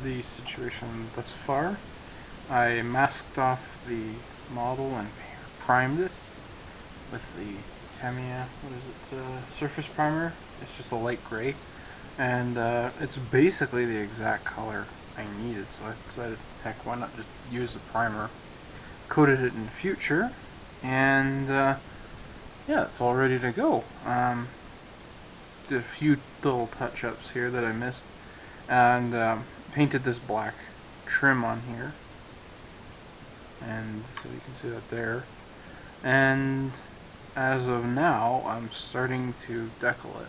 the situation thus far. I masked off the model and primed it with the Tamiya, surface primer. It's just a light gray, and it's basically the exact color I needed, so I decided, heck, why not just use the primer, coated it in the future, and yeah, it's all ready to go. Did a few little touch-ups here that I missed, and painted this black trim on here, and so you can see that there. And as of now, I'm starting to decal it.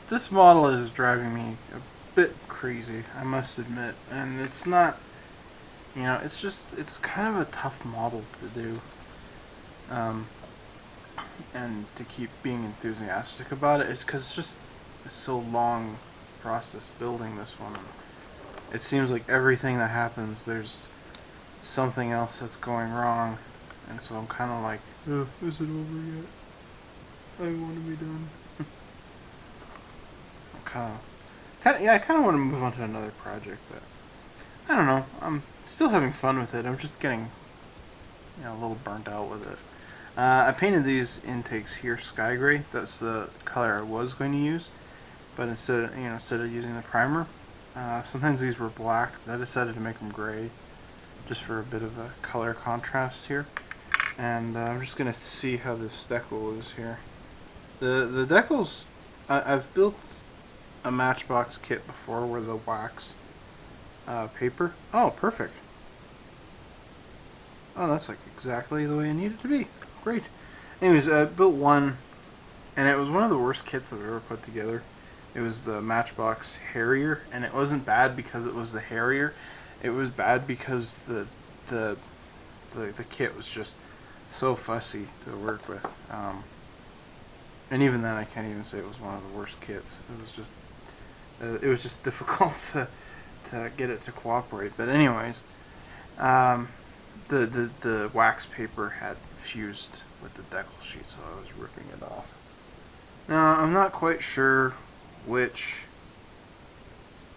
This model is driving me a bit crazy, I must admit, and it's not, it's kind of a tough model to do, and to keep being enthusiastic about it. It's because it's so long process building this one. It seems like everything that happens, there's something else that's going wrong, and so I'm kind of like, oh, is it over yet? I want to be done. I kind of want to move on to another project, but I don't know. I'm still having fun with it. I'm just getting, a little burnt out with it. I painted these intakes here sky gray. That's the color I was going to use, but instead of using the primer, sometimes these were black, but I decided to make them gray, just for a bit of a color contrast here. And I'm just gonna see how this decal is here. The decals, I've built a Matchbox kit before with the wax paper. Oh, perfect. Oh, that's like exactly the way I need it to be. Great. Anyways, I built one, and it was one of the worst kits I've ever put together. It was the Matchbox Harrier, and it wasn't bad because it was the Harrier. It was bad because the kit was just so fussy to work with. And even then, I can't even say it was one of the worst kits. It was just difficult to get it to cooperate. But anyways, the wax paper had fused with the decal sheet, so I was ripping it off. Now, I'm not quite sure which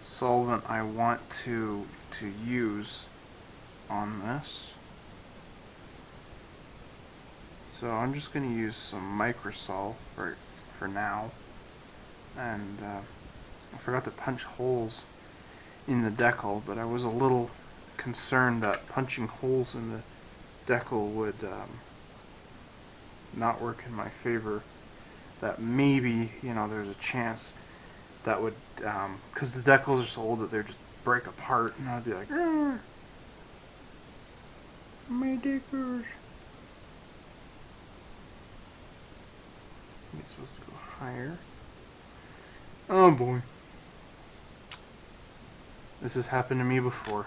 solvent I want to use on this, so I'm just going to use some Microsol for now. And I forgot to punch holes in the decal, but I was a little concerned that punching holes in the decal would not work in my favor. That maybe, there's a chance that would, because the decals are so old that they just break apart, and I'd be like, my dickers. It's supposed to go higher. Oh boy. This has happened to me before.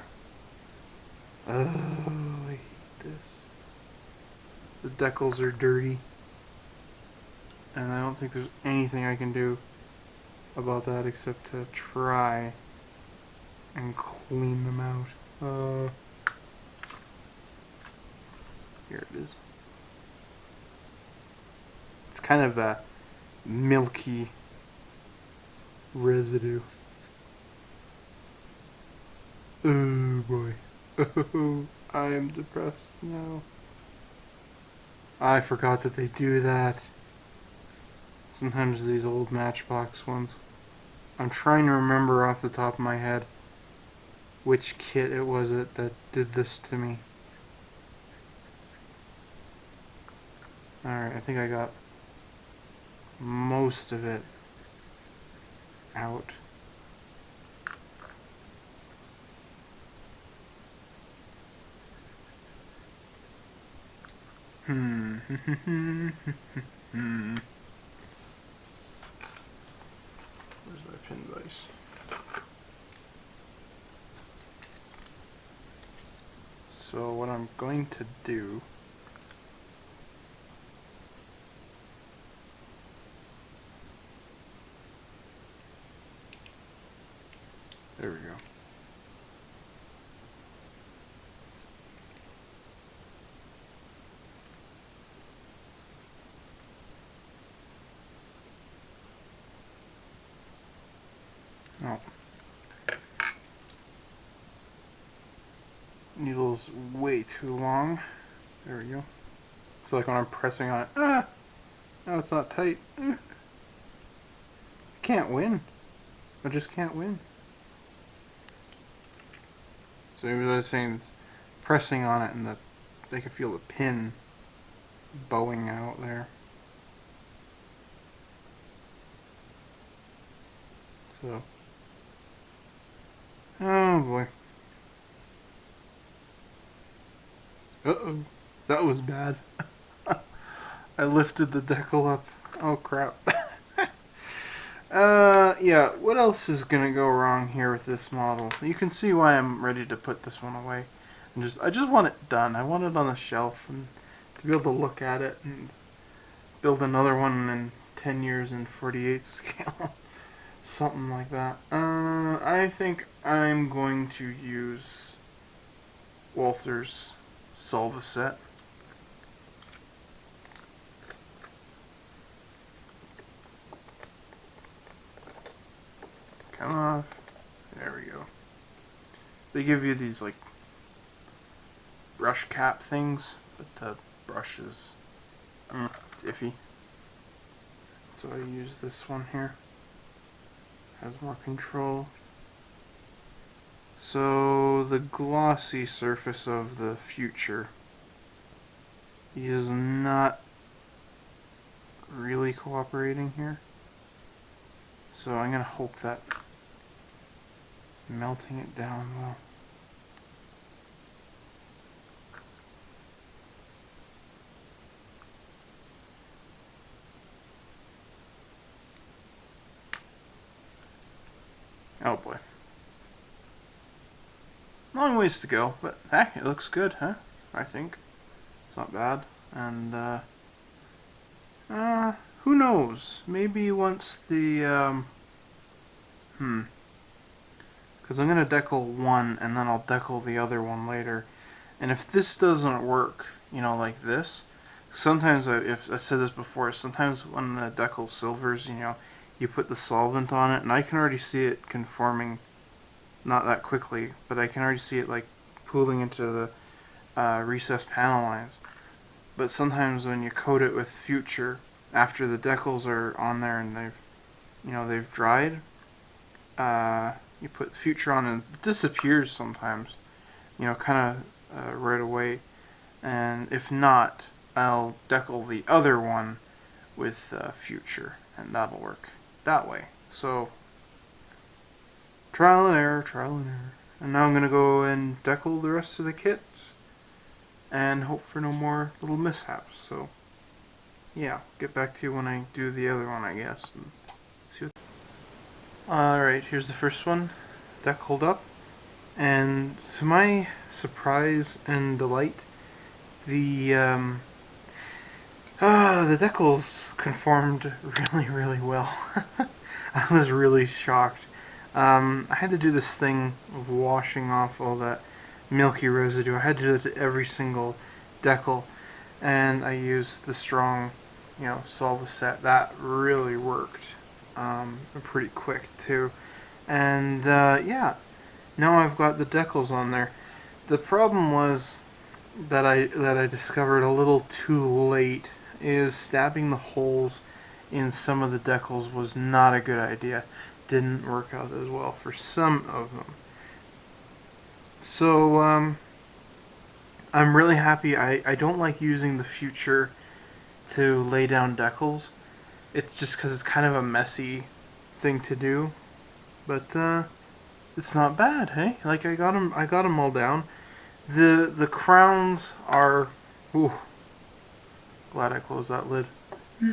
Oh, I hate this. The decals are dirty, and I don't think there's anything I can do about that except to try and clean them out. Here it is. It's kind of a milky residue. Oh boy. Oh, I am depressed now. I forgot that they do that. Sometimes these old Matchbox ones. I'm trying to remember off the top of my head which kit it was that did this to me. Alright, I think I got most of it out. Where's my pin vise? So what I'm going to do there we go. Oh. feels way too long. There we go. So like when I'm pressing on it, no, it's not tight. I can't win. I just can't win. So maybe I was saying pressing on it and they can feel the pin bowing out there. So, oh boy. Uh-oh. That was bad. I lifted the decal up. Oh crap. Yeah, what else is gonna go wrong here with this model? You can see why I'm ready to put this one away. I just want it done. I want it on the shelf and to be able to look at it and build another one in 10 years in 48 scale. Something like that. I think I'm going to use Walther's Solve set. Come off. There we go. They give you these like brush cap things, but the brush is it's iffy. So I use this one here. Has more control. So the glossy surface of the Future is not really cooperating here. So I'm gonna hope that melting it down will. Oh boy. Long ways to go, but hey, it looks good, huh? I think. It's not bad. And, who knows? Maybe once the, because I'm going to decal one, and then I'll decal the other one later. And if this doesn't work, you know, like this, sometimes, if I said this before, sometimes when the decal silvers, you know, you put the solvent on it, and I can already see it conforming, not that quickly, but I can already see it like pooling into the recessed panel lines. But sometimes when you coat it with Future, after the decals are on there and they've dried, you put Future on and it disappears sometimes, you know, kind of right away. And if not, I'll decal the other one with Future, and that'll work that way. So trial and error, trial and error. And now I'm going to go and decal the rest of the kits and hope for no more little mishaps. So yeah, get back to you when I do the other one, I guess. And see what. Alright, here's the first one, decaled up. And to my surprise and delight, the decals conformed really, really well. I was really shocked. I had to do this thing of washing off all that milky residue. I had to do it to every single decal, and I used the strong, you know, Solve set. That really worked. Pretty quick too. And yeah, now I've got the decals on there. The problem was that I discovered a little too late is stabbing the holes in some of the decals was not a good idea. Didn't work out as well for some of them. So I'm really happy. I don't like using the Future to lay down decals. It's just because it's kind of a messy thing to do. But it's not bad, hey? Like I got them all down. The crowns are. Ooh, glad I closed that lid.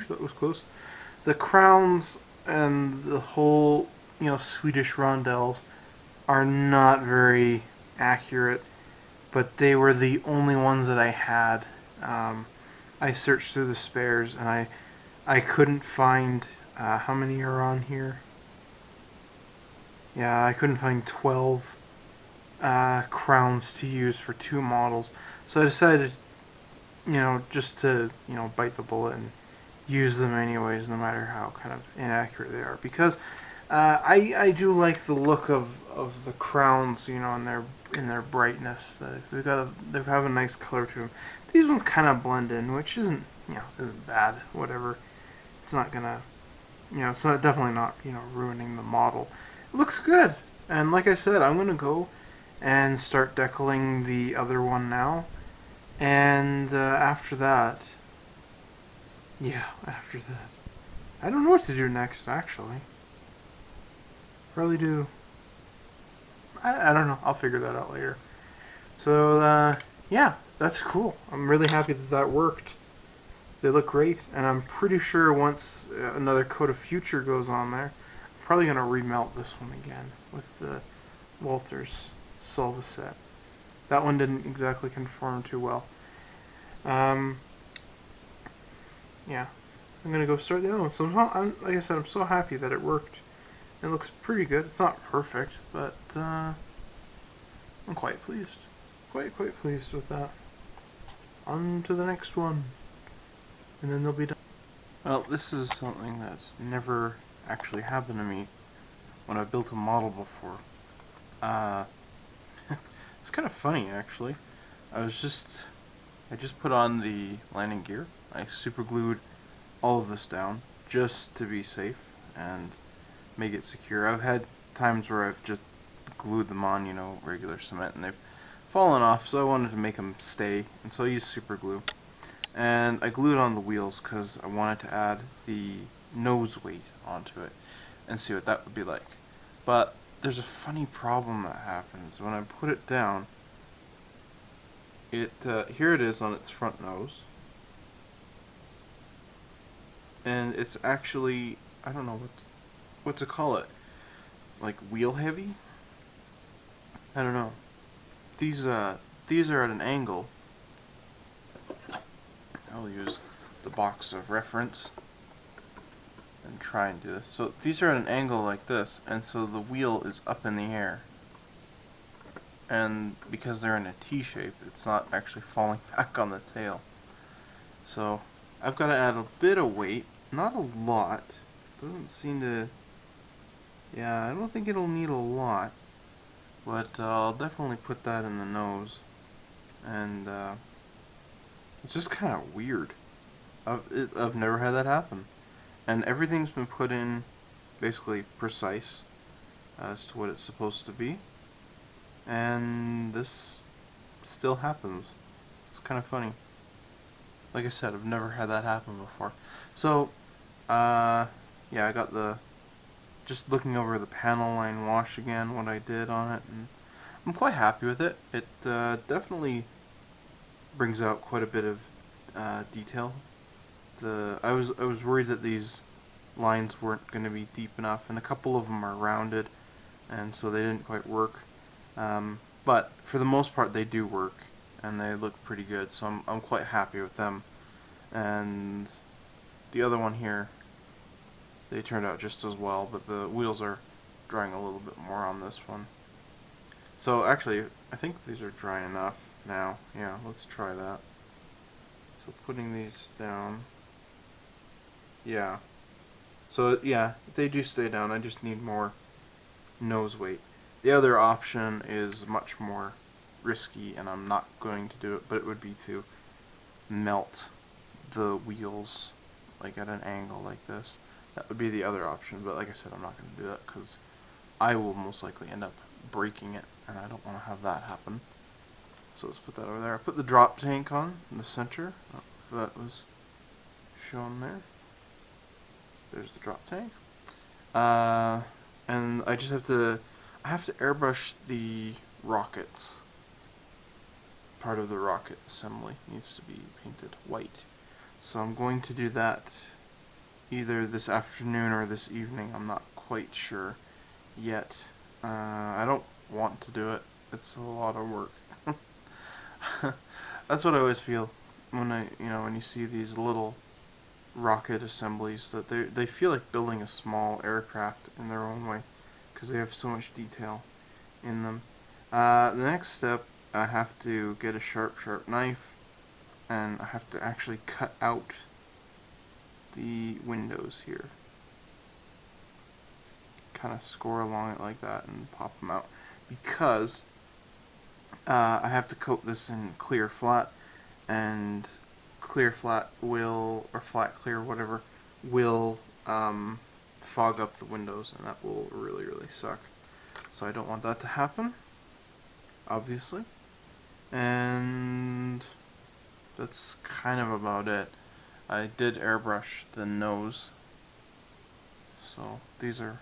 That was close. The crowns and the whole, you know, Swedish rondelles are not very accurate, but they were the only ones that I had. I searched through the spares and I couldn't find how many are on here. Yeah, I couldn't find 12 crowns to use for 2 models, so I decided, you know, just to, you know, bite the bullet and use them anyways, no matter how kind of inaccurate they are, because I do like the look of the crowns, you know, in their brightness. They have a nice color to them. These ones kind of blend in, which isn't bad. Whatever. It's not gonna, it's not definitely not ruining the model. It looks good, and like I said, I'm gonna go and start decaling the other one now, and after that, after that, I don't know what to do next actually. Probably do. I don't know. I'll figure that out later. So, yeah, that's cool. I'm really happy that that worked. They look great, and I'm pretty sure once another coat of Future goes on there, I'm probably going to remelt this one again with the Walters Solva set. That one didn't exactly conform too well. Um, yeah, I'm going to go start the other one. So, like I said, I'm so happy that it worked. It looks pretty good. It's not perfect, but I'm quite pleased. Quite pleased with that. On to the next one. And then they'll be done. Well, this is something that's never actually happened to me when I built a model before. It's kind of funny, actually. I just put on the landing gear. I super glued all of this down just to be safe and make it secure. I've had times where I've just glued them on, regular cement, and they've fallen off, so I wanted to make them stay, and so I used super glue. And I glued on the wheels because I wanted to add the nose weight onto it and see what that would be like. But there's a funny problem that happens when I put it down. Here it is on its front nose, and it's actually, I don't know what to call it, like wheel heavy. I don't know. These are at an angle. I'll use the box of reference and try and do this. So these are at an angle like this, and so the wheel is up in the air. And because they're in a T shape, it's not actually falling back on the tail. So I've got to add a bit of weight, not a lot. Doesn't seem to. Yeah, I don't think it'll need a lot, but I'll definitely put that in the nose. And it's just kind of weird. I've never had that happen. And everything's been put in basically precise as to what it's supposed to be. And this still happens. It's kind of funny. Like I said, I've never had that happen before. So, yeah, I got just looking over the panel line wash again, what I did on it, and I'm quite happy with it. It definitely brings out quite a bit of detail. I was worried that these lines weren't going to be deep enough, and a couple of them are rounded, and so they didn't quite work. But for the most part, they do work, and they look pretty good. So I'm quite happy with them. And the other one here, they turned out just as well, but the wheels are drying a little bit more on this one. So actually, I think these are dry enough now. Yeah, let's try that. So putting these down. Yeah. So yeah, they do stay down. I just need more nose weight. The other option is much more risky, and I'm not going to do it, but it would be to melt the wheels like at an angle like this. That would be the other option, but like I said, I'm not going to do that because I will most likely end up breaking it, and I don't want to have that happen. So let's put that over there. I put the drop tank on in the center. I don't know if that was shown there. There's the drop tank. And I have to airbrush the rockets. Part of the rocket assembly needs to be painted white. So I'm going to do that either this afternoon or this evening. I'm not quite sure yet. I don't want to do it. It's a lot of work. That's what I always feel when when you see these little rocket assemblies, that they feel like building a small aircraft in their own way because they have so much detail in them. The next step, I have to get a sharp knife, and I have to actually cut out the windows here. kind of score along it like that and pop them out, because I have to coat this in clear flat, and clear flat will, or flat clear, whatever, will fog up the windows, and that will really, really suck. So I don't want that to happen, obviously. And that's kind of about it. I did airbrush the nose, so these are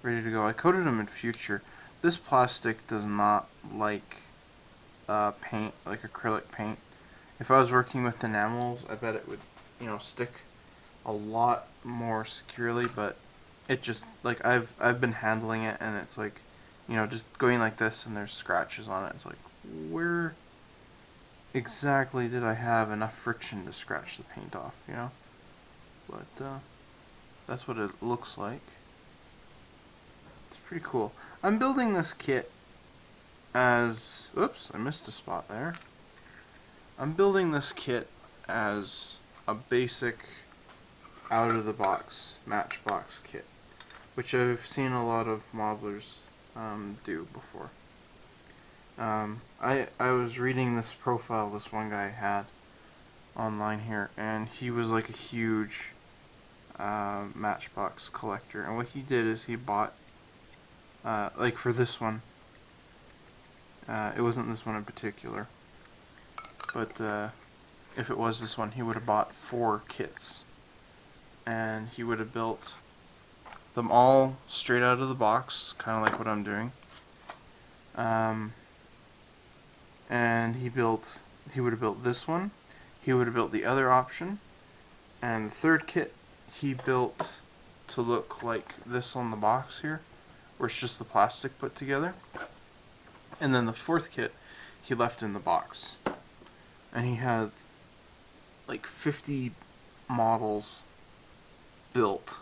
ready to go. I coated them in future. This plastic does not like paint, like acrylic paint. If I was working with enamels, I bet it would, stick a lot more securely, but it just, like, I've been handling it, and it's like, just going like this, and there's scratches on it. It's like, where exactly did I have enough friction to scratch the paint off, But that's what it looks like. It's pretty cool. I'm building this kit as, oops, I missed a spot there. I'm building this kit as a basic out-of-the-box Matchbox kit, which I've seen a lot of modelers do before. I was reading this profile this one guy had online here, and he was like a huge Matchbox collector, and what he did is he bought, like for this one, it wasn't this one in particular, but if it was this one, he would have bought 4 kits, and he would have built them all straight out of the box, kind of like what I'm doing. And he would have built this one, he would have built the other option, and the third kit he built to look like this on the box here, where it's just the plastic put together. And then the fourth kit he left in the box. And he had like 50 models built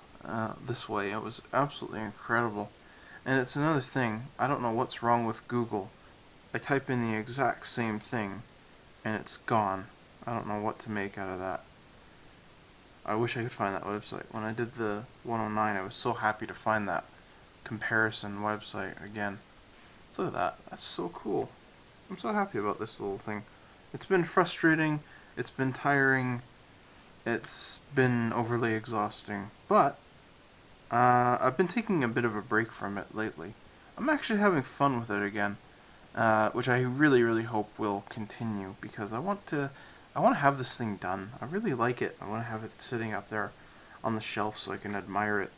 this way. It was absolutely incredible. And it's another thing, I don't know what's wrong with Google. I type in the exact same thing and it's gone. I don't know what to make out of that. I wish I could find that website. When I did the 109, I was so happy to find that comparison website again. Look at that. That's so cool. I'm so happy about this little thing. It's been frustrating. It's been tiring. It's been overly exhausting. But I've been taking a bit of a break from it lately. I'm actually having fun with it again, which I really, really hope will continue, because I want to have this thing done. I really like it. I want to have it sitting up there on the shelf so I can admire it.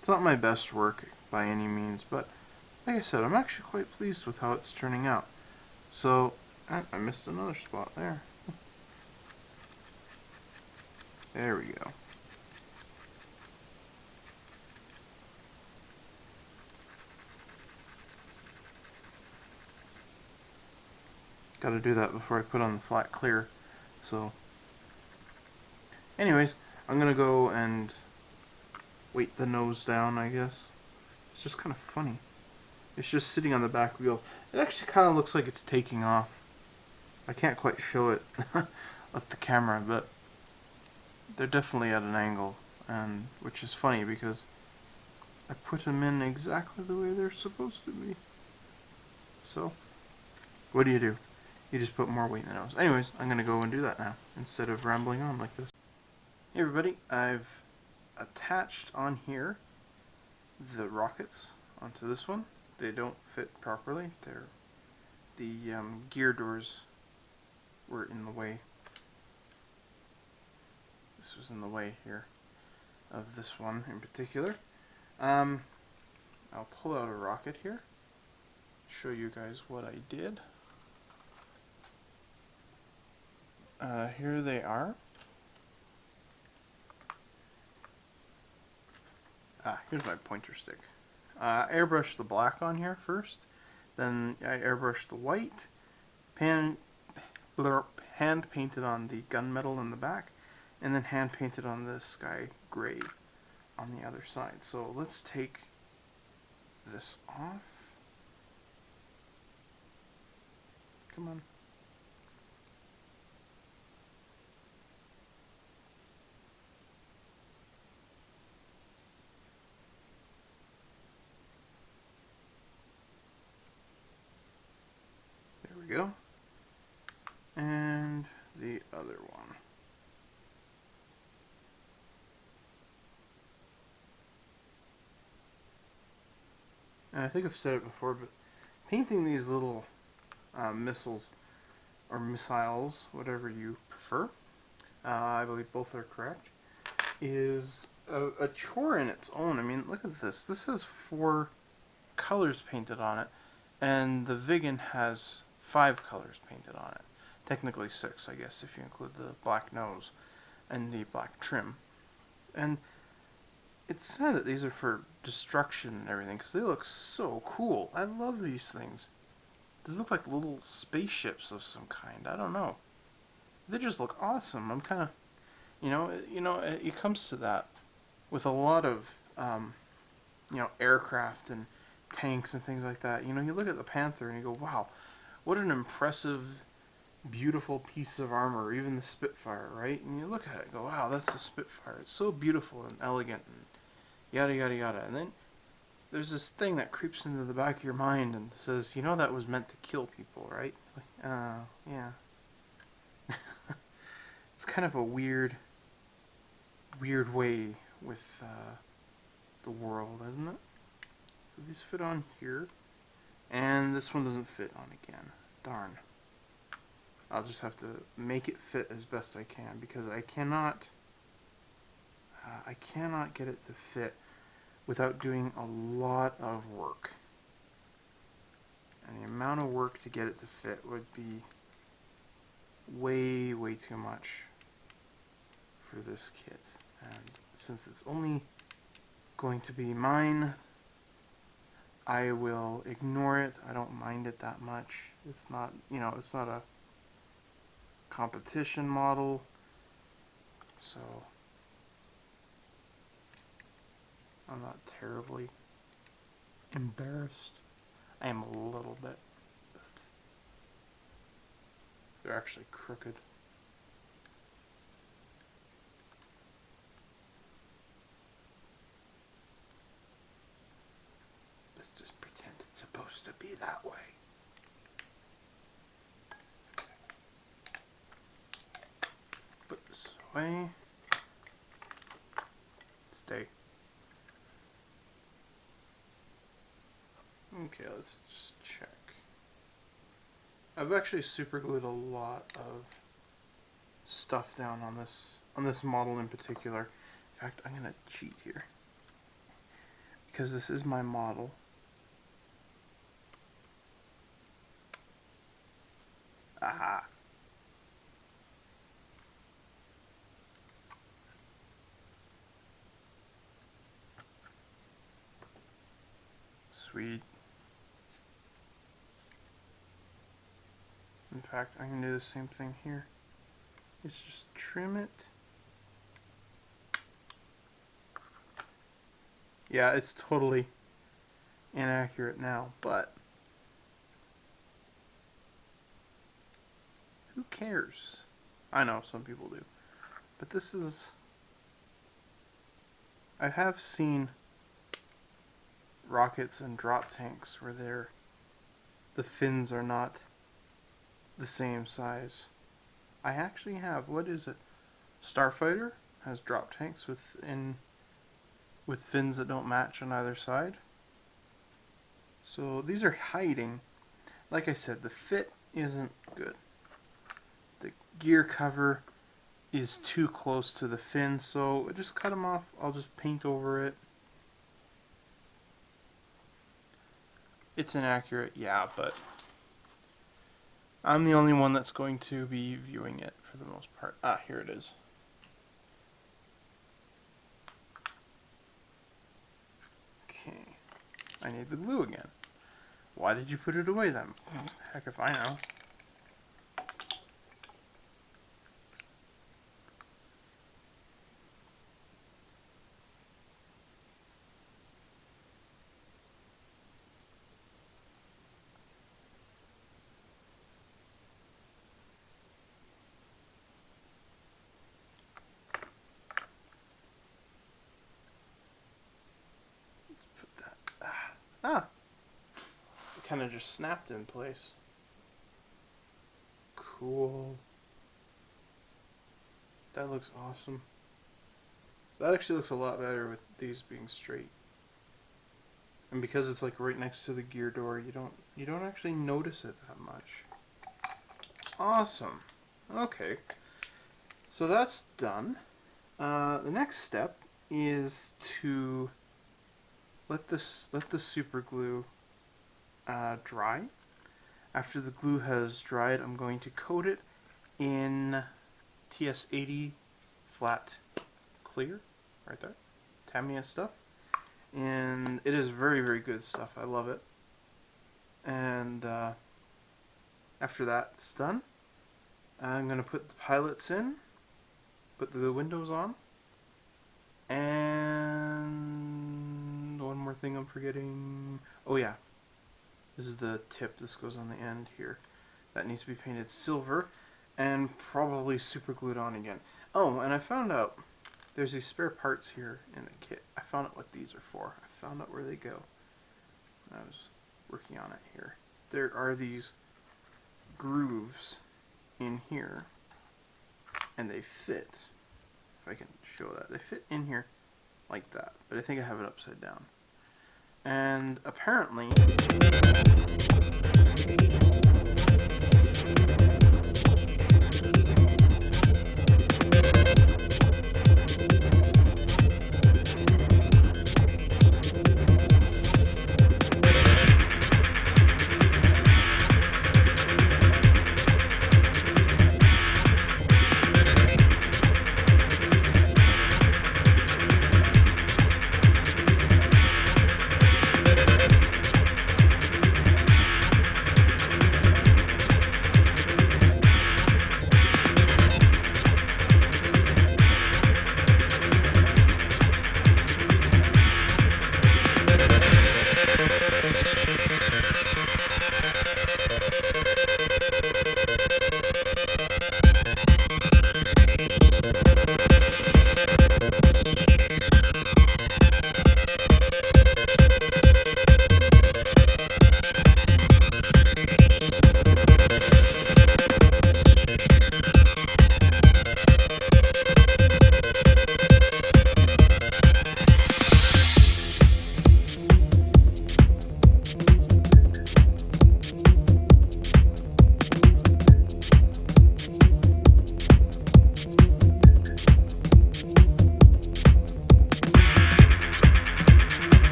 It's not my best work by any means, but like I said, I'm actually quite pleased with how it's turning out. So, I missed another spot there. There we go. Gotta do that before I put on the flat clear. So, anyways, I'm gonna go and weight the nose down, I guess. It's just kind of funny. It's just sitting on the back wheels. It actually kind of looks like it's taking off. I can't quite show it with the camera, but they're definitely at an angle, and which is funny because I put them in exactly the way they're supposed to be. So, what do? You just put more weight in the nose. Anyways, I'm going to go and do that now, instead of rambling on like this. Hey everybody, I've attached on here the rockets onto this one. They don't fit properly. The gear doors were in the way. This was in the way here of this one in particular. I'll pull out a rocket here, show you guys what I did. Here they are. Here's my pointer stick. Airbrush the black on here first, then I airbrushed the white, hand painted on the gunmetal in the back, and then hand painted on the sky gray on the other side. So let's take this off. Come on. I think I've said it before, but painting these little missiles or missiles, whatever you prefer, I believe both are correct, is a chore in its own. I mean, look at this. This has 4 colors painted on it, and the Viggen has 5 colors painted on it. Technically 6, I guess, if you include the black nose and the black trim. And it's sad that these are for destruction and everything, because they look so cool. I love these things. They look like little spaceships of some kind. I don't know. They just look awesome. I'm kind of, it comes to that with a lot of, aircraft and tanks and things like that. You look at the Panther and you go, wow, what an impressive, beautiful piece of armor. Or even the Spitfire, right? And you look at it and go, wow, that's the Spitfire. It's so beautiful and elegant and yada yada yada. And then there's this thing that creeps into the back of your mind and says, that was meant to kill people, right? It's like, yeah. It's kind of a weird way with the world, isn't it? So these fit on here, and this one doesn't fit on again. Darn. I'll just have to make it fit as best I can, because I cannot get it to fit without doing a lot of work. And the amount of work to get it to fit would be way, way too much for this kit. And since it's only going to be mine, I will ignore it. I don't mind it that much. It's not, it's not a competition model. So I'm not terribly embarrassed. I am a little bit, but they're actually crooked. Let's just pretend it's supposed to be that way. Put this away. Stay. Okay, let's just check. I've actually superglued a lot of stuff down on this model in particular. In fact, I'm gonna cheat here, because this is my model. Aha. Sweet. In fact, I can do the same thing here. Let's just trim it. Yeah, it's totally inaccurate now, but who cares? I know some people do. But this is... I have seen rockets and drop tanks where the fins are not the same size. I actually have, what is it? Starfighter has drop tanks with fins that don't match on either side. So these are hiding. Like I said, the fit isn't good. The gear cover is too close to the fin, so just cut them off. I'll just paint over it. It's inaccurate, yeah, but I'm the only one that's going to be viewing it for the most part. Ah, here it is. Okay, I need the glue again. Why did you put it away then? Heck if I know. Ah, it kind of just snapped in place. Cool. That looks awesome. That actually looks a lot better with these being straight. And because it's like right next to the gear door, you don't actually notice it that much. Awesome. Okay. So that's done. The next step is to let the super glue dry. After the glue has dried, I'm going to coat it in TS80 flat clear, right there, Tamiya stuff, and it is very, very good stuff. I love it. And after that's done, I'm going to put the pilots in, put the windows on, and one more thing I'm forgetting. Oh yeah, this is the tip. This goes on the end here. That needs to be painted silver and probably super glued on again. Oh, and I found out there's these spare parts here in the kit. I found out what these are for. I found out where they go. I was working on it here. There are these grooves in here, and they fit. If I can show that. They fit in here like that, but I think I have it upside down. And apparently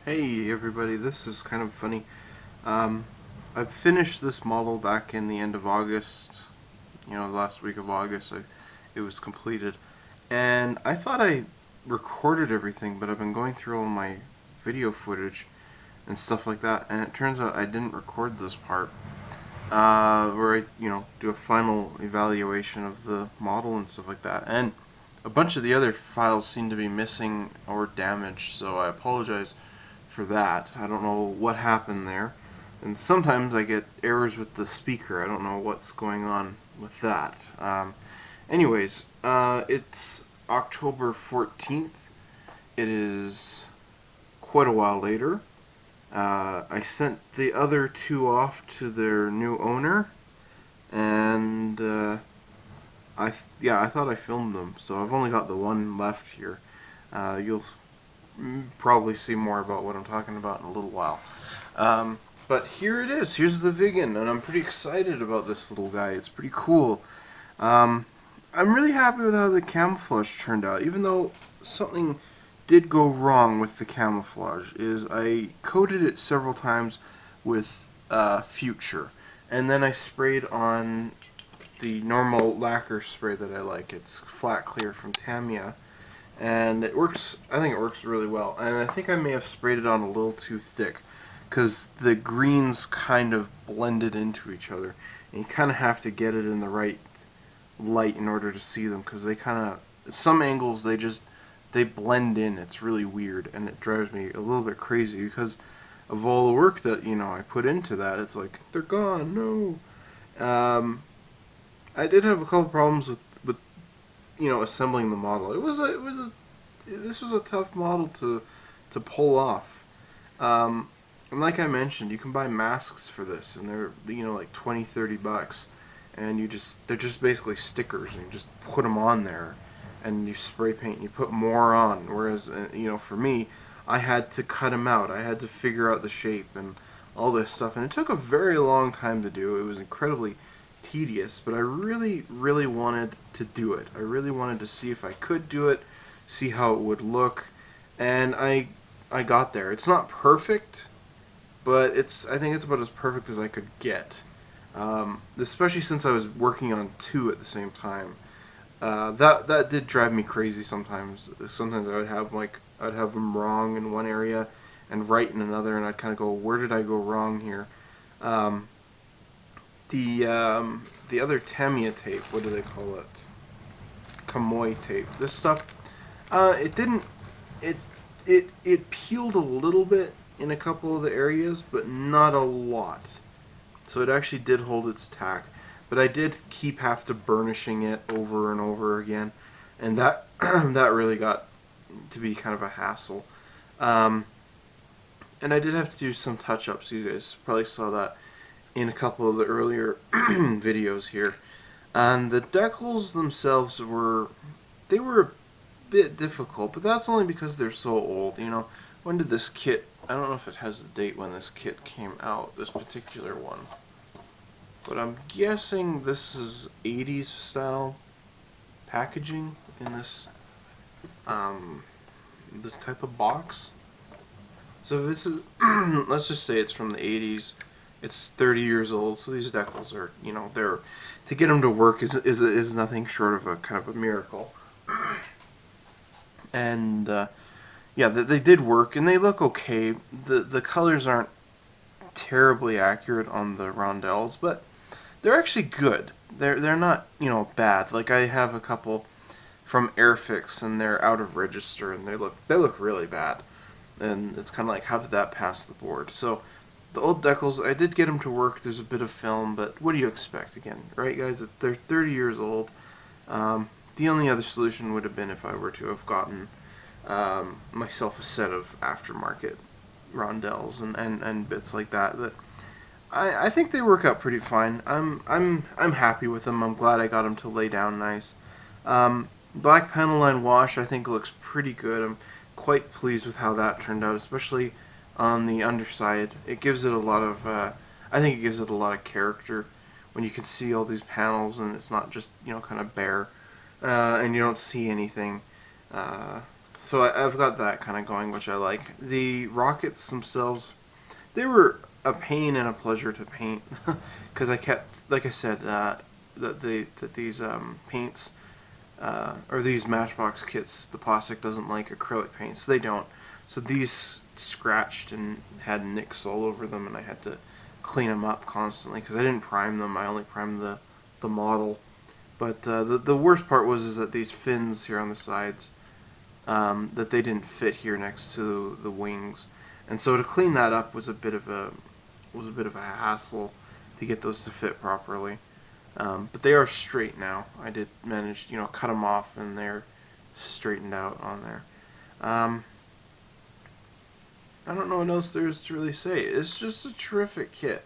hey everybody, this is kind of funny. I finished this model back in the end of August, the last week of August. It was completed, and I thought I recorded everything, but I've been going through all my video footage and stuff like that, and it turns out I didn't record this part, where I, do a final evaluation of the model and stuff like that, and a bunch of the other files seem to be missing or damaged, so I apologize for that. I don't know what happened there. And sometimes I get errors with the speaker. I don't know what's going on with that. Anyways, it's October 14th. It is quite a while later. I sent the other two off to their new owner, and I thought I filmed them, so I've only got the one left here. You'll probably see more about what I'm talking about in a little while. But here it is. Here's the Viggen, and I'm pretty excited about this little guy. It's pretty cool. I'm really happy with how the camouflage turned out, even though something did go wrong with the camouflage. Is I coated it several times with Future, and then I sprayed on the normal lacquer spray that I like. It's flat clear from Tamiya, and it works. I think it works really well, and I think I may have sprayed it on a little too thick, because the greens kind of blended into each other, and you kind of have to get it in the right light in order to see them, because they kind of, some angles they blend in. It's really weird, and it drives me a little bit crazy because of all the work that I put into that. It's like, they're gone. No. I did have a couple problems with assembling the model. This was a tough model to pull off. And like I mentioned, you can buy masks for this, and they're like $20-30, and they're just basically stickers, and you just put them on there, and you spray paint, and you put more on. Whereas for me, I had to cut them out. I had to figure out the shape and all this stuff, and it took a very long time to do. It was incredibly tedious, but I really, really wanted to do it. I really wanted to see if I could do it, see how it would look, and I got there. It's not perfect, but I think it's about as perfect as I could get. Especially since I was working on two at the same time. That did drive me crazy sometimes. Sometimes I'd have them wrong in one area and right in another, and I'd kind of go, where did I go wrong here? Um, the other Tamiya tape, what do they call it? Kamoy tape. This stuff, it didn't it it peeled a little bit in a couple of the areas, but not a lot. So it actually did hold its tack. But I did have to burnishing it over and over again, and that that really got to be kind of a hassle. Um, and I did have to do some touch-ups. You guys probably saw that in a couple of the earlier videos here. And the decals themselves they were a bit difficult, but that's only because they're so old. You know, when did this kit? I don't know if it has the date when this kit came out. This particular one. But I'm guessing this is 80s style packaging in this this type of box. So if it's let's just say it's from the 80s, it's 30 years old. So these decals are, you know, they're to get them to work is nothing short of a kind of a miracle. And yeah, they did work and they look okay. The colors aren't terribly accurate on the rondelles, but they're actually good. They're not, you know, bad. Like I have a couple from Airfix and they're out of register and they look really bad. And it's kind of like, how did that pass the board? So the old decals, I did get them to work. There's a bit of film, but what do you expect again, right, guys? They're 30 years old. The only other solution would have been if I were to have gotten myself a set of aftermarket rondelles and bits like that. But I think they work out pretty fine. I'm happy with them. I'm glad I got them to lay down nice. Black panel line wash I think looks pretty good. I'm quite pleased with how that turned out, especially on the underside. It gives it a lot of I think it gives it a lot of character when you can see all these panels and it's not just, you know, kind of bare and you don't see anything. So I've got that kind of going, which I like. The rockets themselves, they were a pain and a pleasure to paint because I kept, like I said, that these paints or these Matchbox kits, the plastic doesn't like acrylic paints. They don't. So these scratched and had nicks all over them, and I had to clean them up constantly because I didn't prime them. I only primed the model. But the worst part is that these fins here on the sides, that they didn't fit here next to the wings, and so to clean that up was a bit of a hassle to get those to fit properly. But they are straight now. I did manage, you know, cut them off and they're straightened out on there. I don't know what else there is to really say. It's just a terrific kit.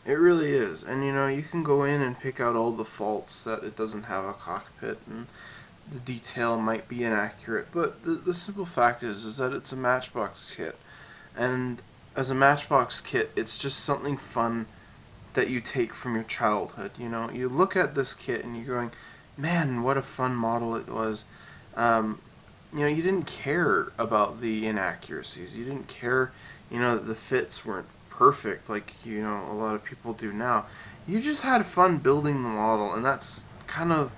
It really is. And you know, you can go in and pick out all the faults that it doesn't have a cockpit and the detail might be inaccurate, but the simple fact is that it's a Matchbox kit. And as a Matchbox kit, it's just something fun that you take from your childhood. You know, you look at this kit and you're going, man, what a fun model it was. You know, you didn't care about the inaccuracies. You didn't care, you know, that the fits weren't perfect like, you know, a lot of people do now. You just had fun building the model, and that's kind of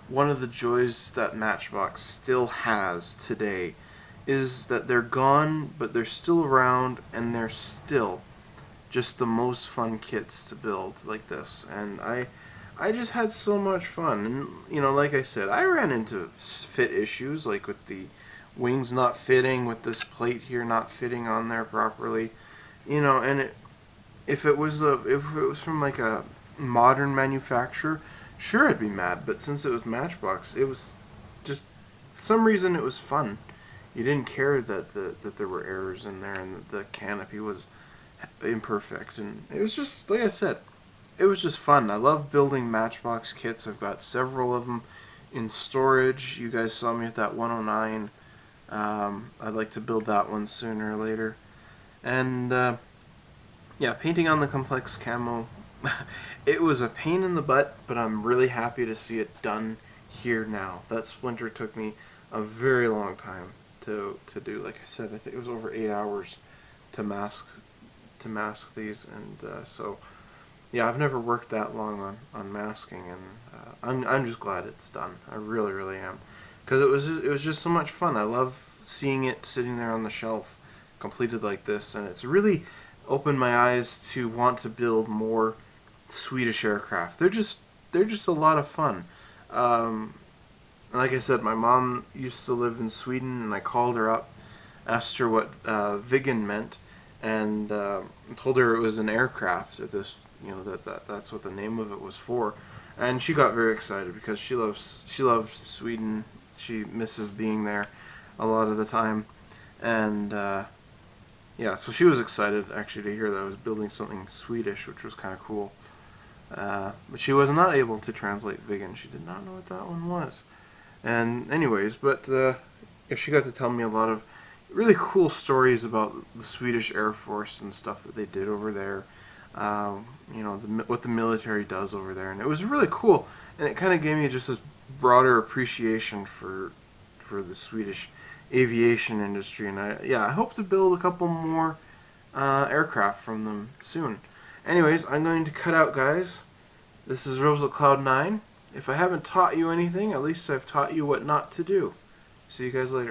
one of the joys that Matchbox still has today, is that they're gone, but they're still around, and they're still just the most fun kits to build like this. And I just had so much fun. And you know, like I said, I ran into fit issues, like with the wings not fitting, with this plate here not fitting on there properly. You know, and if it was from like a modern manufacturer, sure I'd be mad. But since it was Matchbox, it was just some reason it was fun. You didn't care that there were errors in there and that the canopy was imperfect, and it was just, like I said, it was just fun. I love building Matchbox kits. I've got several of them in storage. You guys saw me at that 109 I'd like to build that one sooner or later. And yeah, painting on the complex camo, it was a pain in the butt, but I'm really happy to see it done here now. That splinter took me a very long time to do. Like I said, I think it was over 8 hours to mask these, and so yeah, I've never worked that long on masking, and I'm just glad it's done. I really really am, because it was just so much fun. I love seeing it sitting there on the shelf, completed like this, and it's really opened my eyes to want to build more Swedish aircraft. They're just a lot of fun. Um, like I said, my mom used to live in Sweden, and I called her up, asked her what Viggen meant, and told her it was an aircraft. That's what the name of it was for, and she got very excited because she loves Sweden. She misses being there a lot of the time, and yeah, so she was excited actually to hear that I was building something Swedish, which was kind of cool. But she was not able to translate Viggen. She did not know what that one was. And anyways, but she got to tell me a lot of really cool stories about the Swedish Air Force and stuff that they did over there. What the military does over there, and it was really cool. And it kind of gave me just this broader appreciation for the Swedish aviation industry. And I hope to build a couple more aircraft from them soon. Anyways, I'm going to cut out, guys. This is Rose at Cloud9. If I haven't taught you anything, at least I've taught you what not to do. See you guys later.